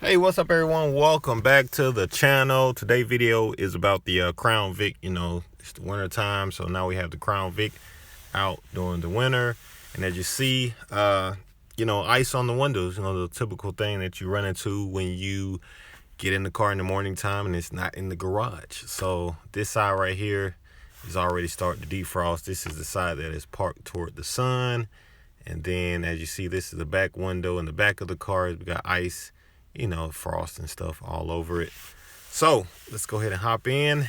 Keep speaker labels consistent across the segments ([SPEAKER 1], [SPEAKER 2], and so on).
[SPEAKER 1] Hey, what's up everyone? Welcome back to the channel. Today's video is about the Crown Vic. You know, it's the winter time, so now we have the Crown Vic out during the winter. And as you see, ice on the windows, the typical thing that you run into when you get in the car in the morning time and it's not in the garage. So this side right here is already starting to defrost. This is the side that is parked toward the sun. And then as you see, this is the back window. In the back of the car, we got ice, frost and stuff all over it. So let's go ahead and hop in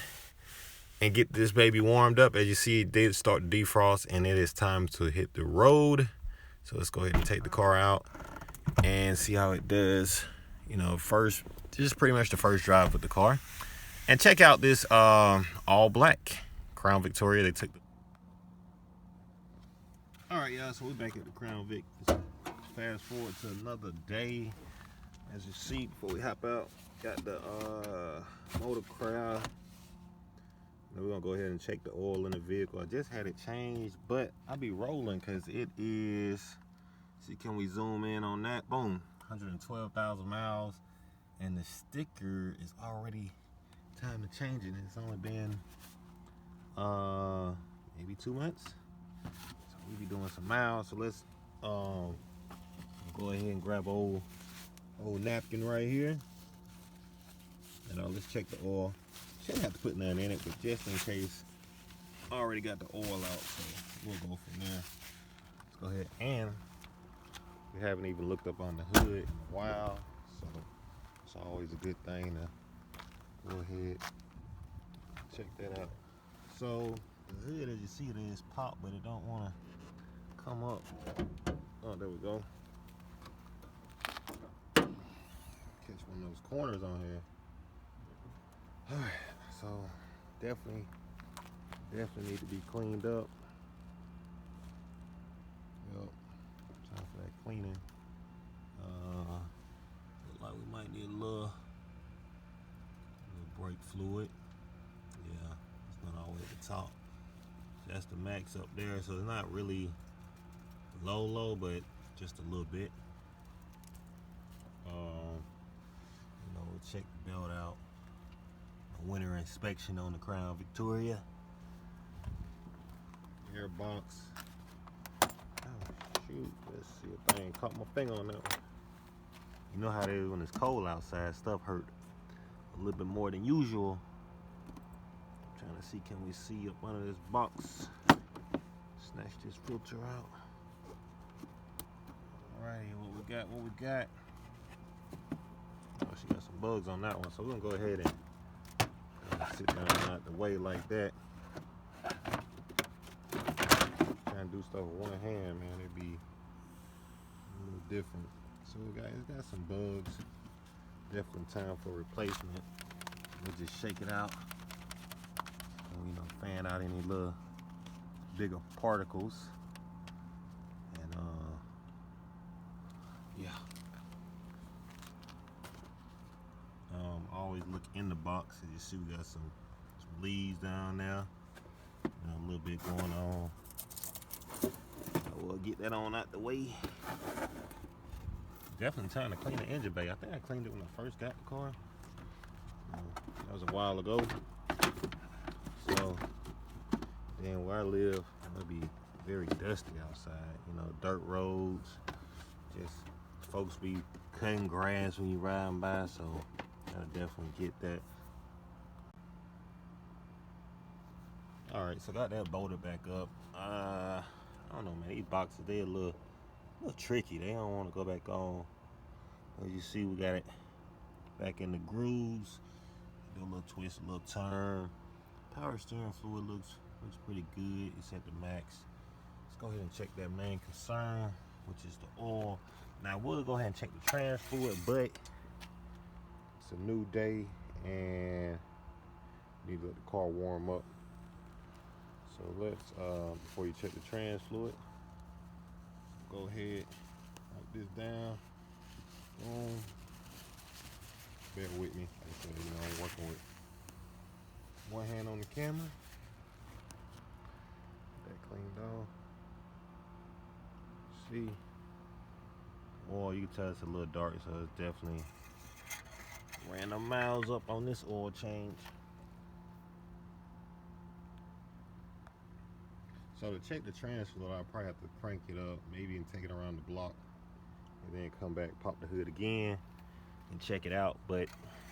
[SPEAKER 1] and get this baby warmed up. As you see, it did start to defrost and it is time to hit the road. So let's go ahead and take the car out and see how it does. First, this is pretty much the first drive with the car. And check out this all black Crown Victoria. They took the... All right, y'all, so we're back at the Crown Vic. Let's fast forward to another day. As you see, before we hop out, got the motor craft. We're gonna go ahead and check the oil in the vehicle. I just had it changed, but I'll be rolling because it is, see, can we zoom in on that? Boom, 112,000 miles. And the sticker is already time to change it. It's only been maybe 2 months. So we'll be doing some miles. So let's go ahead and grab old napkin right here. And let's check the oil. Shouldn't have to put nothing in it, but just in case, I already got the oil out, so we'll go from there. Let's go ahead, and we haven't even looked up on the hood in a while, so it's always a good thing to go ahead and check that out. So the hood, as you see, it is popped, but it don't want to come up. Oh, there we go. Catch one of those corners on here. All right, so definitely need to be cleaned up. Yep, time for that cleaning. Look like we might need a little brake fluid. Yeah, it's not all the way at the top. That's the max up there, so it's not really low, but just a little bit. We'll check the belt out. A winter inspection on the Crown Victoria. Air box. Oh shoot, let's see a thing. Caught my finger on that one. You know how it is when it's cold outside, stuff hurt a little bit more than usual. I'm trying to see, can we see up under this box? Snatch this filter out. Alrighty, what we got? Oh, she got some bugs on that one, so we're gonna go ahead and sit down out the way like that. Trying to do stuff with one hand, man, it'd be a little different. So it's got some bugs. Definitely time for replacement. We'll just shake it out and fan out any little bigger particles. And yeah. Always look in the box. As you see, we got some leaves down there. A little bit going on. We'll get that on out the way. Definitely time to clean the engine bay. I think I cleaned it when I first got the car. That was a while ago. So then where I live, it'll be very dusty outside. Dirt roads. Just folks be cutting grass when you riding by, so I'll definitely get that. All right, so got that bolted back up. I don't know, man. These boxes, they're a little tricky. They don't want to go back on. As you see, we got it back in the grooves. Do a little twist, a little turn. Power steering fluid looks pretty good. It's at the max. Let's go ahead and check that main concern, which is the oil. Now we'll go ahead and check the trans fluid, but it's a new day and need to let the car warm up. So let's, before you check the trans fluid, go ahead, wipe this down. Boom. Bear with me. Like I said, I'm working with one hand on the camera. Get that cleaned off. See, oil, you can tell it's a little dark, so it's definitely Ran the miles up on this oil change. So to check the transfer load, I'll probably have to crank it up, maybe and take it around the block, and then come back, pop the hood again, and check it out. But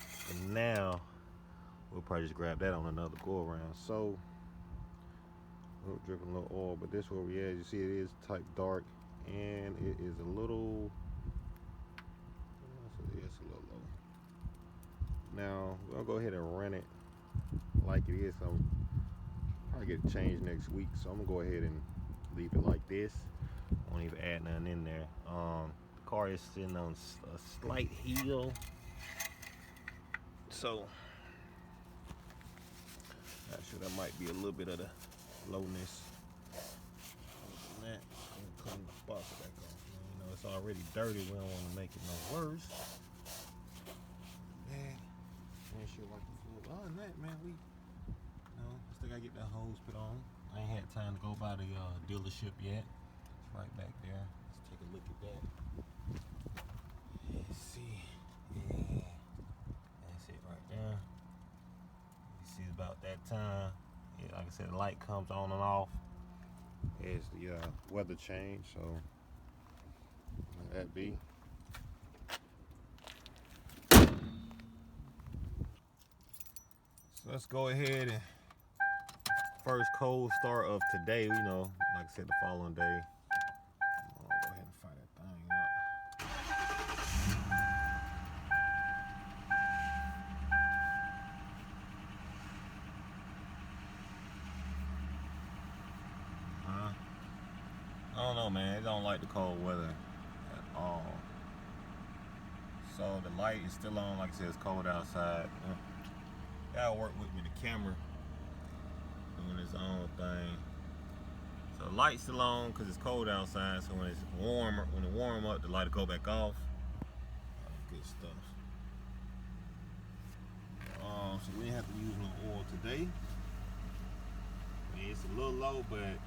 [SPEAKER 1] for now, we'll probably just grab that on another go around. So we're dripping a little oil, but this is where we at. You see, it is type dark, and it is a little. It's a little low. Now we'll go ahead and run it like it is. So probably get it changed next week, so I'm gonna go ahead and leave it like this. Won't even add nothing in there. The car is sitting on a slight heel, so not sure, that might be a little bit of the lowness. Other than that, I'm gonna clean the faucet back off. You know, it's already dirty. We don't want to make it no worse. Man, ain't sure like the floor. Other than that, man, we. I still gotta get that hose put on. I ain't had time to go by the dealership yet. It's right back there. Let's take a look at that. Let's see. Yeah. That's it right there. You see, it's about that time. Yeah, like I said, the light comes on and off. There's the weather change, so let that be. So let's go ahead and first cold start of today, you know, like I said, the following day. I'll go ahead and fire that thing up. I don't know, man. It don't like the cold weather at all. So the light is still on, like I said, it's cold outside. Gotta work with me, the camera doing its own thing. So the light's still on because it's cold outside. So when it's warmer, when it warm up, the light will go back off. Good stuff. So we didn't have to use no oil today. I mean, it's a little low, but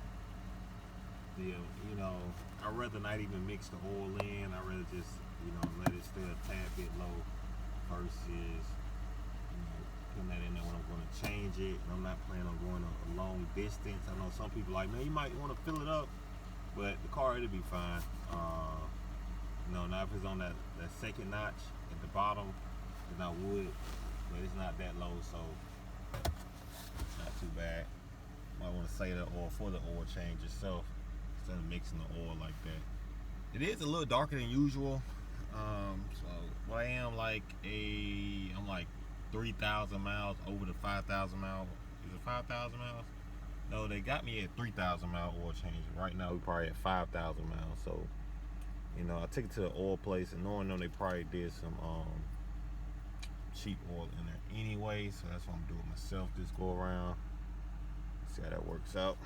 [SPEAKER 1] you know, I'd rather not even mix the oil in. I'd rather just, you know, let it stay a tad bit low versus, you know, putting that in there when I'm going to change it. And I'm not planning on going a long distance. I know some people like, man, you might want to fill it up, but the car, it'll be fine. You know, now if it's on that second notch at the bottom, then I would, but it's not that low, so it's not too bad. Might want to save the oil for the oil change itself instead of mixing the oil like that. It is a little darker than usual. So well, I am like I'm like 3,000 miles over the 5,000 mile. Is it 5,000 miles? No, they got me at 3,000 mile oil change. Right now we're probably at 5,000 miles. So, you know, I took it to the oil place, and knowing them, they probably did some cheap oil in there anyway. So that's what I'm doing myself this go around. See how that works out.